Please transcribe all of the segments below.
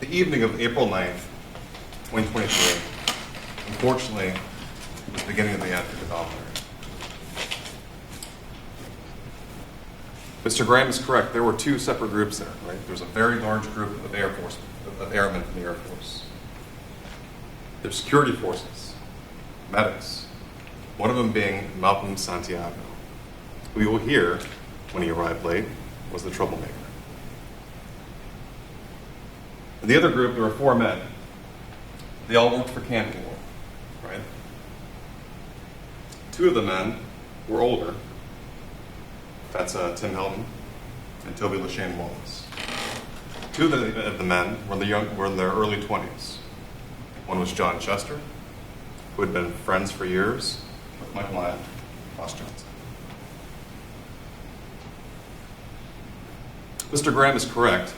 The evening of April 9th, 2023, unfortunately, was the beginning of the end for Dayvon Larry. Mr. Graham is correct. There were two separate groups there, right? There was a very large group of airmen from the Air Force. There's security forces, medics, one of them being Malcolm Santiago, who you will hear, when he arrived late, was the troublemaker. In the other group, there were four men. They all worked for Camping World, right? Two of the men were older. That's Tim Helton and Toby LaShane Wallace. Two of the men were in their early 20s. One was John Chester, who had been friends for years with my client, Ross Johnson. Mr. Graham is correct.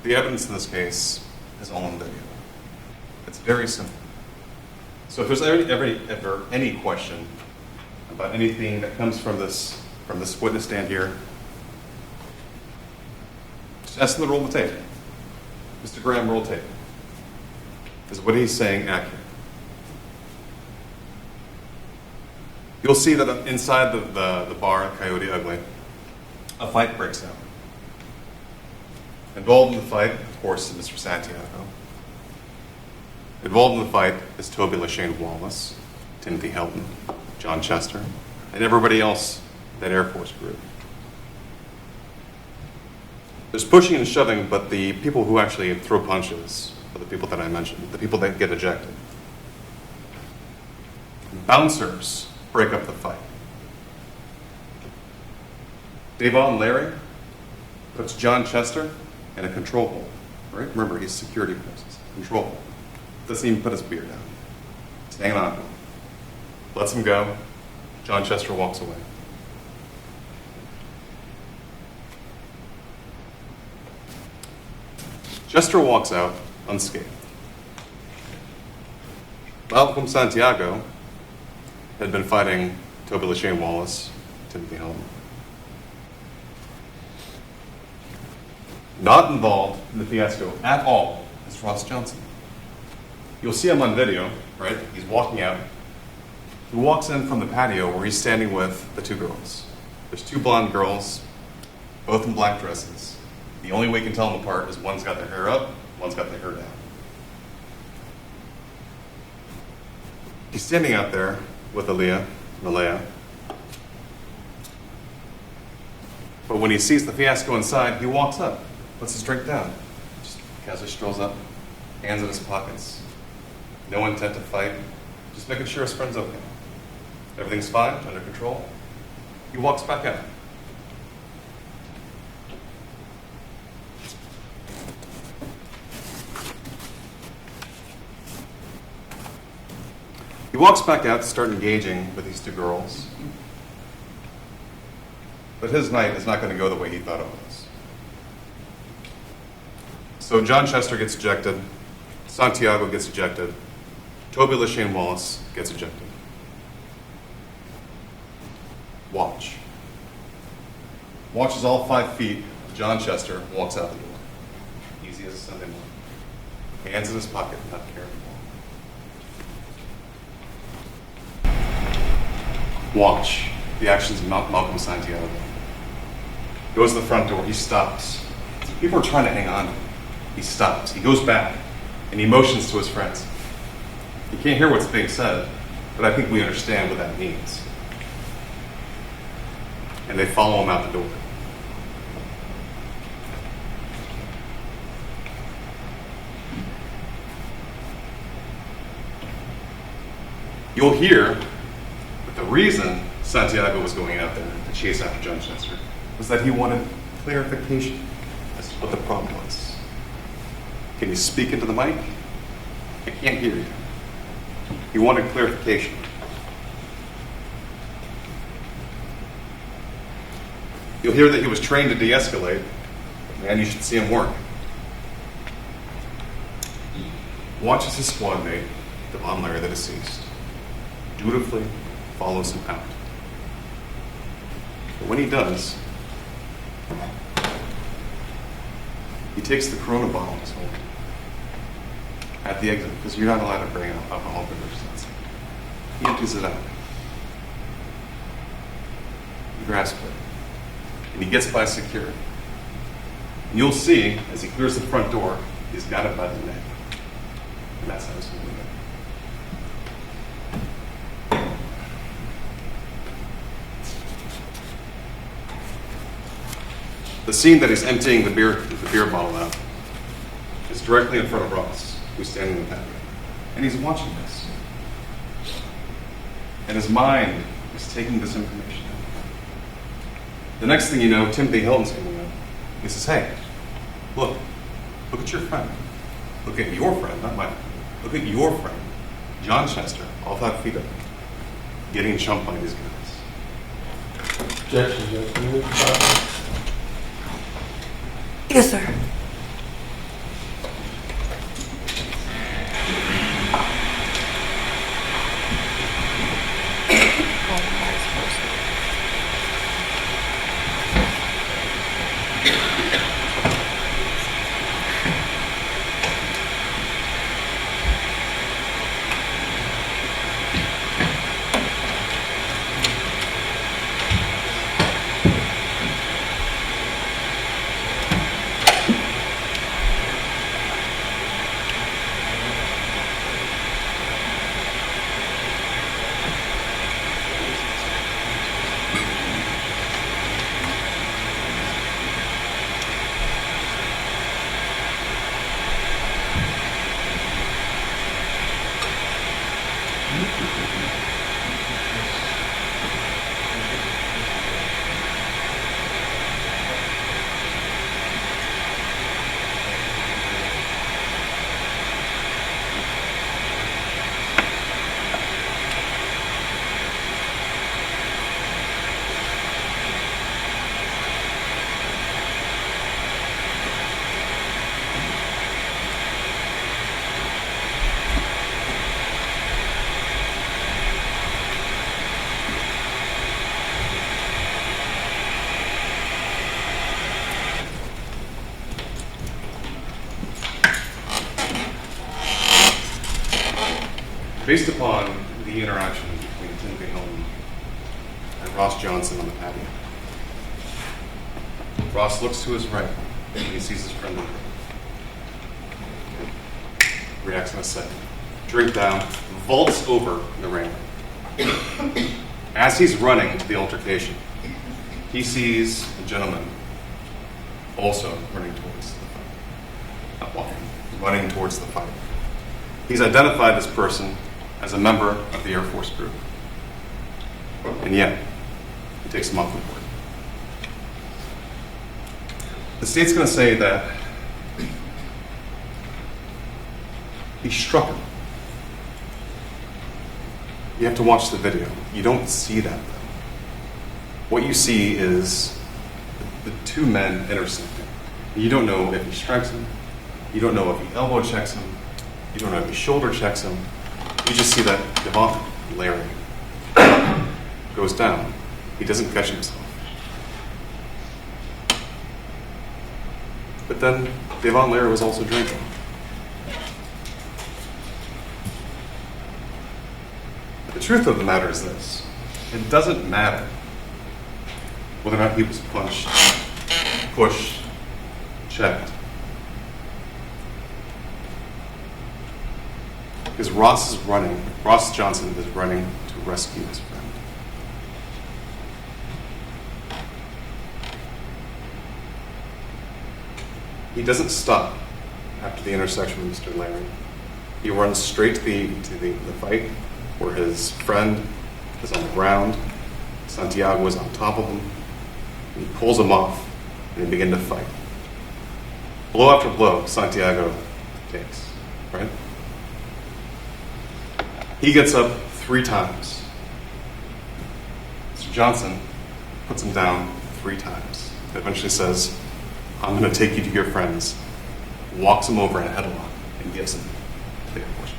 The evidence in this case is all on video. It's very simple. So if there's ever any question about anything that comes from this witness stand here, just ask them to roll the tape. Mr. Graham, roll tape. Is what he's saying accurate? You'll see that inside the bar, Coyote Ugly, a fight breaks out. Involved in the fight, of course, is Mr. Santiago. Involved in the fight is Toby LaShane Wallace, Timothy Helton, John Chester, and everybody else in that Air Force group. There's pushing and shoving, but the people who actually throw punches are the people that I mentioned, the people that get ejected. Bouncers break up the fight. Dayvon Larry puts John Chester in a control hole, right? Remember, he's security forces. Control hole. Doesn't even put his beer down. He's hanging on to him. Lets him go. John Chester walks away. Chester walks out unscathed. Malcolm Santiago had been fighting Toby LaShane Wallace, Timothy Helton. Not involved in the fiasco at all is Ross Johnson. You'll see him on video, right? He's walking out. He walks in from the patio where he's standing with the two girls. There's two blonde girls, both in black dresses. The only way you can tell them apart is one's got their hair up, one's got their hair down. He's standing out there with Malaya. But when he sees the fiasco inside, he walks up, puts his drink down, just casually strolls up, hands in his pockets. No intent to fight, just making sure his friend's okay. Everything's fine, under control. He walks back out. He walks back out to start engaging with these two girls. But his night is not going to go the way he thought it was. So John Chester gets ejected, Santiago gets ejected, Toby LaShane Wallace gets ejected. Watch. Watches all 5 feet of John Chester walks out the door. Easy as a Sunday morning. Hands in his pocket, not caring at all. Watch the actions of Malcolm Santiago. Goes to the front door, he stops. People are trying to hang on to him. He stops, he goes back, and he motions to his friends. You can't hear what's being said, but I think we understand what that means. And they follow him out the door. You'll hear that the reason Santiago was going out there to chase after John Chester was that he wanted clarification as to what the problem was. Can you speak into the mic? I can't hear you. He wanted clarification. You'll hear that he was trained to de-escalate. Man, you should see him work. Watches his squad mate, Dayvon Larry, the deceased, dutifully follows him out. But when he does, he takes the Corona bottle in his hand at the exit, because you're not allowed to bring alcohol beverages. He empties it out. He grasps it. And he gets by security. And you'll see, as he clears the front door, he's got it by the neck. And that's how he's holding it. The scene that he's emptying the beer bottle out is directly in front of Ross, who's standing in the patio. And he's watching this. And his mind is taking this information in. The next thing you know, Timothy Hilton's coming up. He says, hey, look at your friend. Look at your friend, not mine. Look at your friend, John Chester, all 5 feet up, getting chumped by these guys. Objection, Judge. Can you move the file? Yes, sir. Based upon the interaction between Timothy Hilton and Ross Johnson on the patio, Ross looks to his right and he sees his friend in the reacts in a second. Drink down, vaults over the railing. As he's running to the altercation, he sees a gentleman also running towards the fight. Not walking, running towards the fight. He's identified this person as a member of the Air Force group. And yet, he takes him off the board. The state's going to say that he struck him. You have to watch the video. You don't see that, though. What you see is the two men intersecting. You don't know if he strikes him. You don't know if he elbow checks him. You don't know if he shoulder checks him. You just see that Dayvon Larry goes down. He doesn't catch himself. But then Dayvon Larry was also drinking. The truth of the matter is this. It doesn't matter whether or not he was punched, pushed, checked. Because Ross Johnson is running to rescue his friend. He doesn't stop after the intersection with Mr. Larry. He runs straight to the fight where his friend is on the ground. Santiago is on top of him. And he pulls him off and they begin to fight. Blow after blow, Santiago takes, right? He gets up 3 times. Mr. Johnson puts him down 3 times. Eventually says, I'm going to take you to your friends, walks him over in a headlock, and gives him to the Air Force.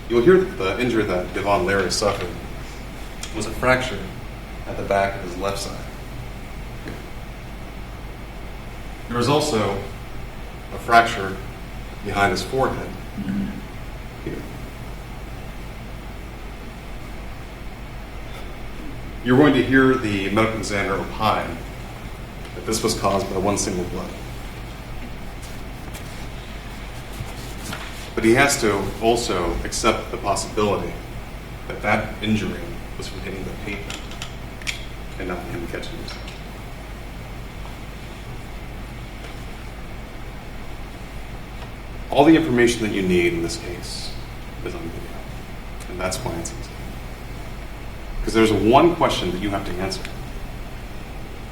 You'll hear that the injury that Dayvon Larry suffered was a fracture at the back of his left side. There was also a fracture behind his forehead here. You're going to hear the medical examiner opine that this was caused by one single blow. But he has to also accept the possibility that that injury was from hitting the pavement and not him catching himself. All the information that you need in this case is on video, and that's why it's easy. Because there's one question that you have to answer.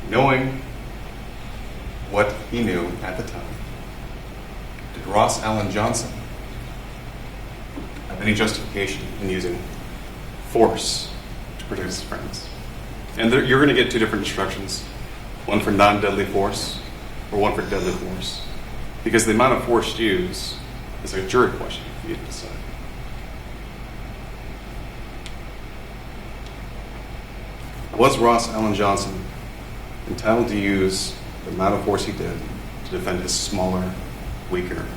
Knowing what he knew at the time, did Ross Allen Johnson have any justification in using force to protect his friends? And you're going to get two different instructions, one for non-deadly force or one for deadly force, because the amount of force used is a jury question for you to decide. Was Ross Allen Johnson entitled to use the amount of force he did to defend his smaller, weaker friend?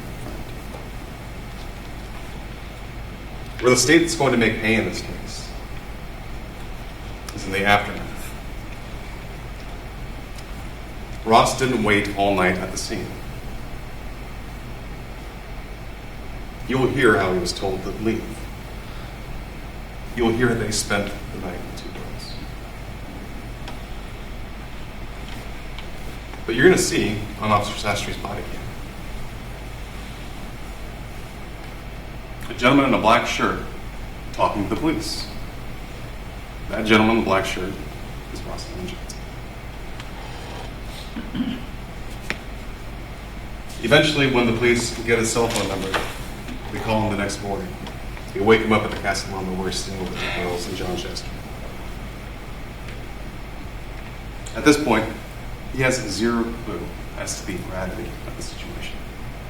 Where the state's going to make hay in this case is in the aftermath. Ross didn't wait all night at the scene. You'll hear how he was told to leave. You'll hear that he spent the night in 2 girls. But you're going to see on Officer Sastry's body cam a gentleman in a black shirt talking to the police. That gentleman in the black shirt is Ross Allen Johnson. Eventually, when the police get his cell phone number, we call him the next morning. We wake him up at the Castellano where he's staying with the girls in John Chester. At this point, he has zero clue as to the gravity of the situation,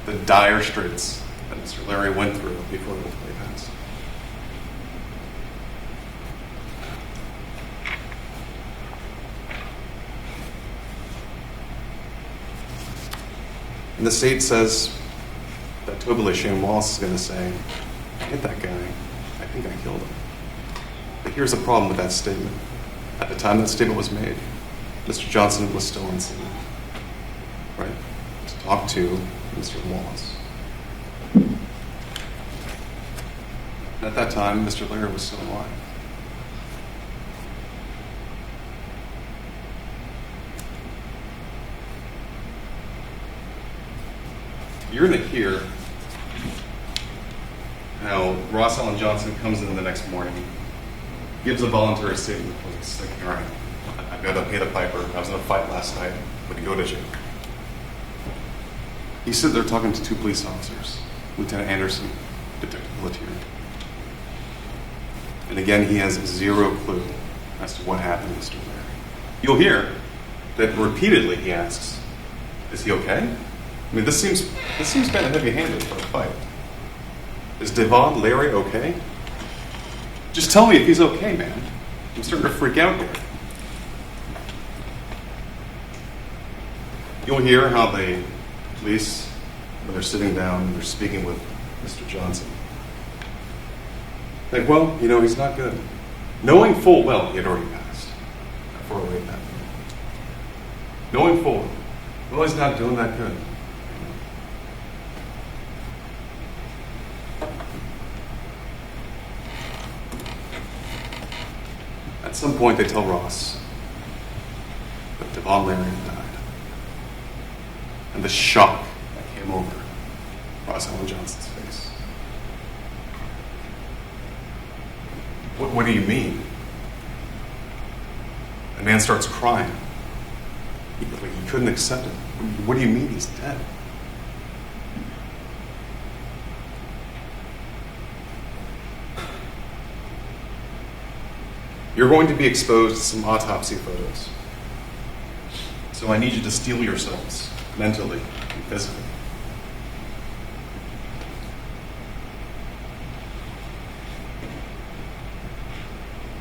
the dire straits that Mr. Larry went through before the play passed. And the state says that Toby LaShane Wallace is going to say, I hit that guy. I think I killed him. But here's the problem with that statement. At the time that statement was made, Mr. Johnson was still on scene, right, to talk to Mr. Wallace. And at that time, Mr. Larry was still alive. You're going to hear how Ross Allen Johnson comes in the next morning, gives a voluntary statement to the police, like, all right, I've got to pay the piper. I was in a fight last night. I'm going to go to jail. He's sitting there talking to 2 police officers, Lieutenant Anderson, Detective Pelletier. And again, he has zero clue as to what happened to Mr. Larry. You'll hear that repeatedly he asks, is he okay? I mean, this seems kind of heavy-handed for a fight. Is Dayvon Larry okay? Just tell me if he's okay, man. I'm starting to freak out here. You'll hear how the police, when they're sitting down and they're speaking with Mr. Johnson, think, well, you know, he's not good. Knowing full well he had already passed at 408 that night. Knowing full well he's not doing that good. At some point, they tell Ross that Dayvon Larry had died. And the shock that came over Ross Allen Johnson's face. What do you mean? The man starts crying. He couldn't accept it. What do you mean he's dead? You're going to be exposed to some autopsy photos. So I need you to steel yourselves mentally and physically.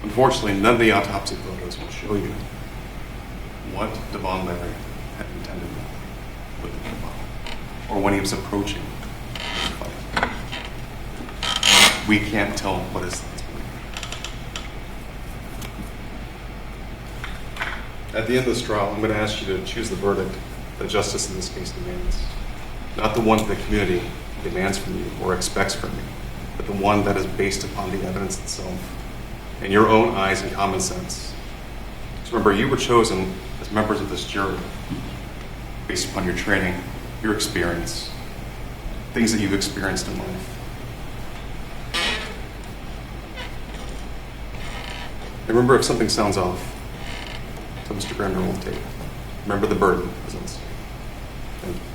Unfortunately, none of the autopsy photos will show you what Dayvon Larry had intended. with the pedophile, or when he was approaching the pedophile. We can't tell what his thoughts were. At the end of this trial, I'm going to ask you to choose the verdict that justice in this case demands. Not the one that the community demands from you or expects from you, but the one that is based upon the evidence itself and your own eyes and common sense. So remember, you were chosen as members of this jury based upon your training, your experience, things that you've experienced in life. And remember, if something sounds off, tell Mr. Graham to roll the tape. Remember, the burden is on us. Thank you.